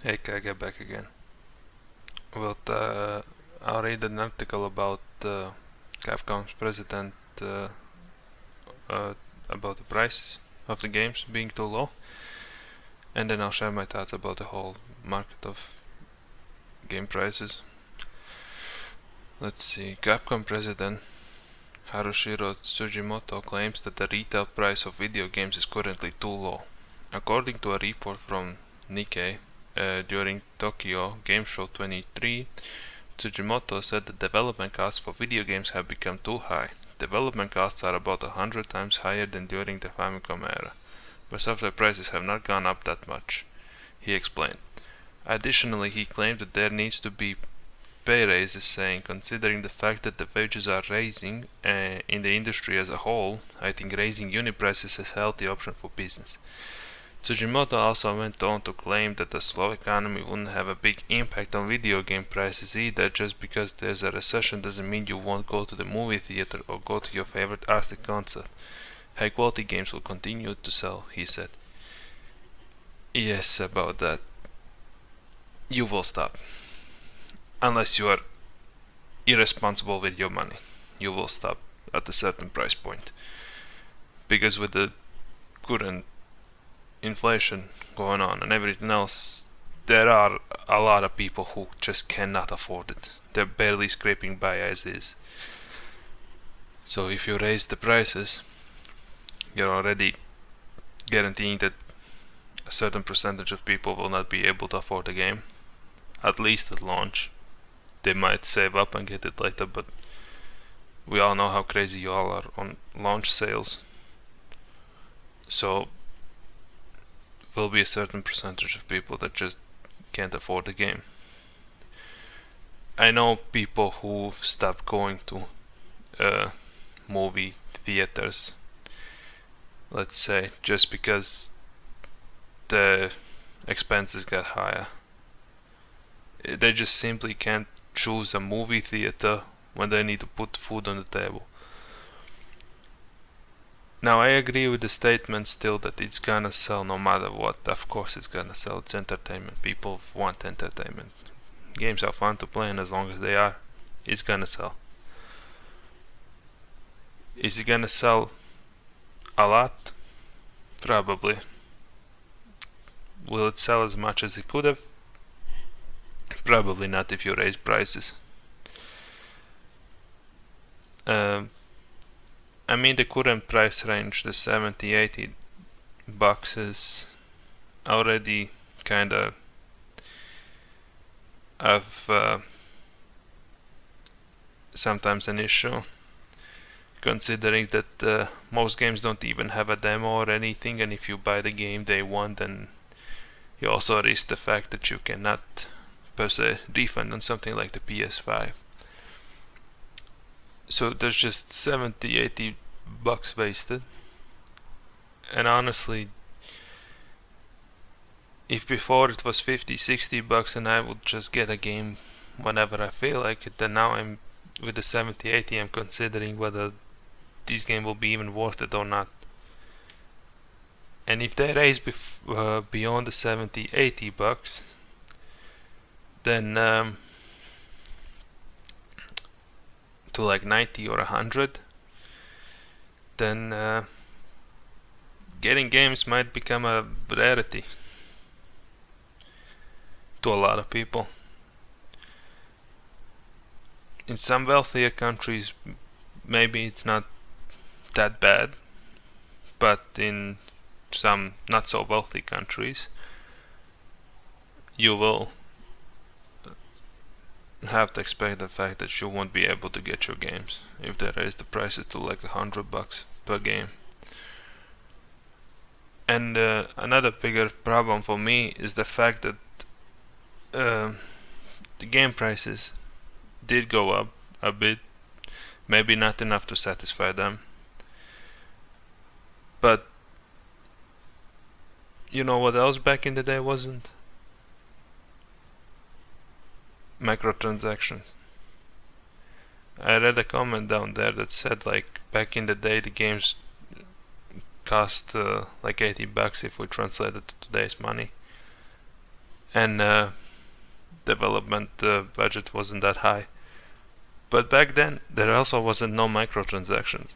Hey, can I get back again? Well, I'll read an article about Capcom's president uh, about the prices of the games being too low, and then I'll share my thoughts about the whole market of game prices. Let's see. Capcom president Harushiro Tsujimoto claims that the retail price of video games is currently too low. According to a report from Nikkei, during Tokyo Game Show 23, Tsujimoto said that development costs for video games have become too high. Development costs are about 100 times higher than during the Famicom era, but software prices have not gone up that much, he explained. Additionally, he claimed that there needs to be pay raises, saying, considering the fact that the wages are rising in the industry as a whole, I think raising unit prices is a healthy option for business. Tsujimoto also went on to claim that the slow economy wouldn't have a big impact on video game prices either. Just because there's a recession doesn't mean you won't go to the movie theater or go to your favorite artistic concert. High quality games will continue to sell, he said. Yes, about that. You will stop. Unless you are irresponsible with your money. You will stop at a certain price point. Because with the current inflation going on and everything else, there are a lot of people who just cannot afford it. They're barely scraping by as is. So if you raise the prices, you're already guaranteeing that a certain percentage of people will not be able to afford the game, at least at launch. They might save up and get it later, but we all know how crazy you all are on launch sales. So will be a certain percentage of people that just can't afford the game. I know people who stopped going to movie theaters, let's say, just because the expenses got higher. They just simply can't choose a movie theater when they need to put food on the table. Now, I agree with the statement still that it's gonna sell no matter what. Of course it's gonna sell. It's entertainment. People want entertainment. Games are fun to play, and as long as they are, it's gonna sell. Is it gonna sell a lot? Probably. Will it sell as much as it could have? Probably not if you raise prices. I mean, the current price range, the 70-80 bucks, is already kinda of sometimes an issue, considering that most games don't even have a demo or anything, and if you buy the game day one, then you also risk the fact that you cannot per se refund on something like the PS5. So there's just 70-80 bucks wasted. And honestly, if before it was 50-60 bucks and I would just get a game whenever I feel like it, then now I'm with the 70-80, I'm considering whether this game will be even worth it or not. And if they raise beyond the 70-80 bucks, then to like 90 or 100, then getting games might become a rarity to a lot of people. In some wealthier countries, maybe it's not that bad, but in some not so wealthy countries, you will have to expect the fact that you won't be able to get your games if they raise the prices to like 100 bucks per game. And another bigger problem for me is the fact that the game prices did go up a bit, maybe not enough to satisfy them, but you know what else back in the day wasn't? Microtransactions. I read a comment down there that said like back in the day the games cost like 80 bucks if we translate it to today's money. and development budget wasn't that high. But back then, there also wasn't no microtransactions.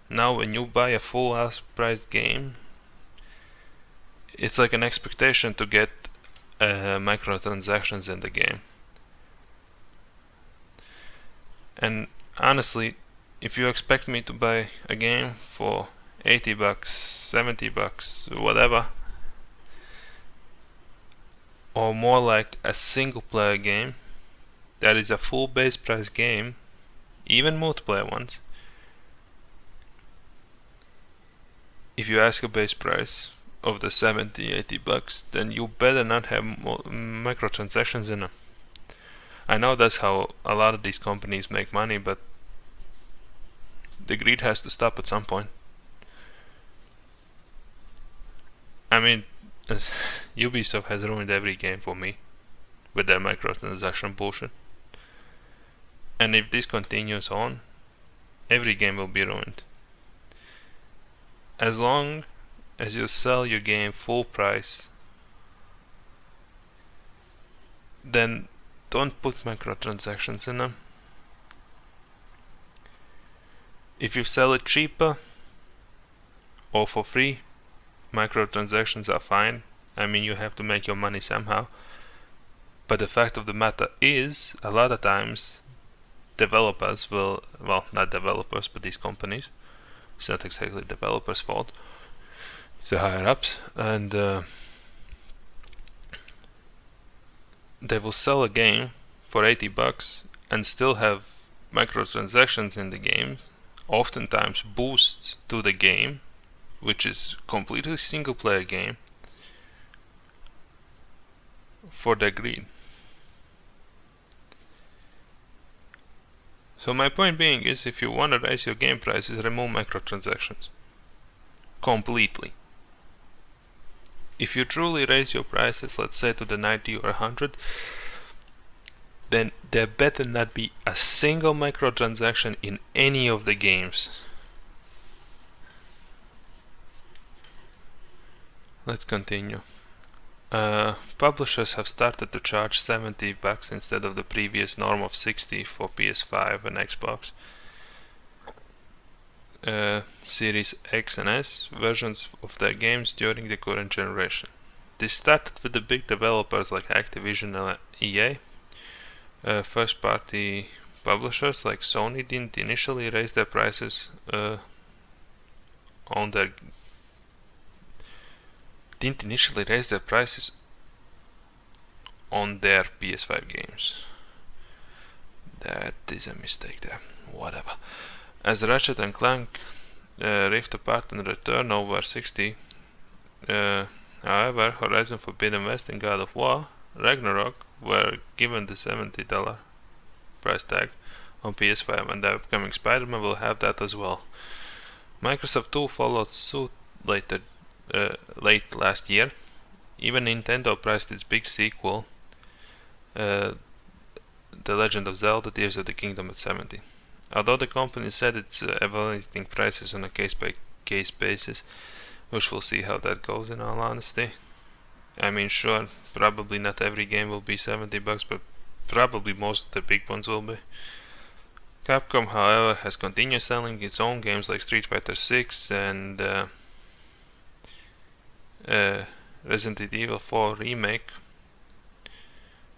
Now, when you buy a full-ass priced game, it's like an expectation to get microtransactions in the game. And honestly, if you expect me to buy a game for $80, $70, whatever, or more like a single player game that is a full base price game, even multiplayer ones, if you ask a base price of the $70-$80, then you better not have microtransactions in them. I know that's how a lot of these companies make money, but the greed has to stop at some point. I mean, Ubisoft has ruined every game for me with their microtransaction bullshit. And if this continues on, every game will be ruined. As long as you sell your game full price, then don't put microtransactions in them. If you sell it cheaper or for free, microtransactions are fine. I mean, you have to make your money somehow. But the fact of the matter is, a lot of times, developers will, well, not developers, but these companies, it's not exactly developers' fault, it's the higher ups, and they will sell a game for $80 and still have microtransactions in the game, oftentimes boosts to the game, which is completely single player game, for their greed. So my point being is, if you want to raise your game prices, remove microtransactions completely. If you truly raise your prices, let's say to the 90 or 100, then there better not be a single microtransaction in any of the games. Let's continue. Publishers have started to charge $70 instead of the previous norm of $60 for PS5 and Xbox Series X and S versions of their games during the current generation. This started with the big developers like Activision and EA. First party publishers like Sony didn't initially raise their prices on their PS5 games. That is a mistake there. Whatever. As Ratchet and Clank Rift Apart and Return over $60, however, Horizon Forbidden West and God of War Ragnarok were given the $70 price tag on PS5, and the upcoming Spider-Man will have that as well. Microsoft too followed suit late last year. Even Nintendo priced its big sequel, The Legend of Zelda: Tears of the Kingdom, at $70. Although the company said it's evaluating prices on a case-by-case basis, which we'll see how that goes in all honesty. I mean, sure, probably not every game will be $70, but probably most of the big ones will be. Capcom, however, has continued selling its own games like Street Fighter 6 and Resident Evil 4 Remake,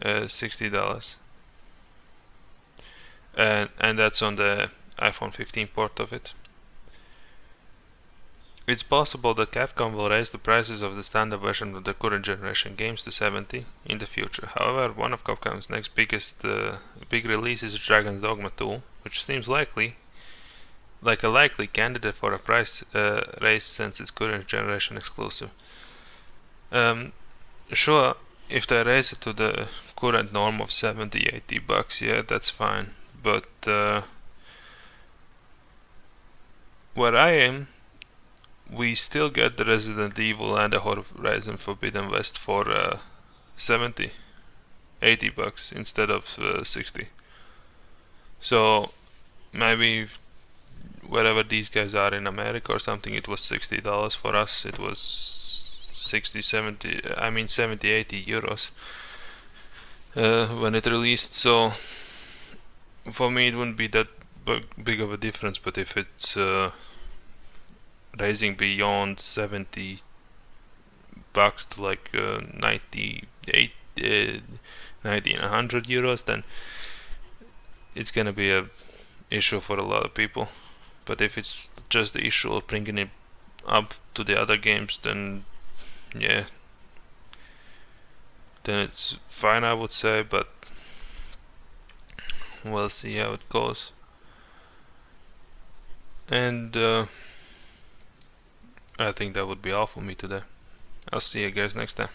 $60. And that's on the iPhone 15 port of it. It's possible that Capcom will raise the prices of the standard version of the current generation games to $70 in the future. However, one of Capcom's next big release is Dragon's Dogma 2, which seems like a likely candidate for a price raise since it's current generation exclusive. Sure, if they raise it to the current norm of $70-$80, yeah, that's fine. But where I am, we still get the Resident Evil and the Horizon Forbidden West for $70-$80 instead of $60. So maybe wherever these guys are in America or something, it was $60. For us, it was 60, 70, I mean 70, 80 euros when it released. So for me it wouldn't be that big of a difference, but if it's raising beyond 70 bucks to like 98, 90 and 100 euros, then it's gonna be a issue for a lot of people. But if it's just the issue of bringing it up to the other games, then yeah, then it's fine, I would say, but we'll see how it goes. And I think that would be all for me today. I'll see you guys next time.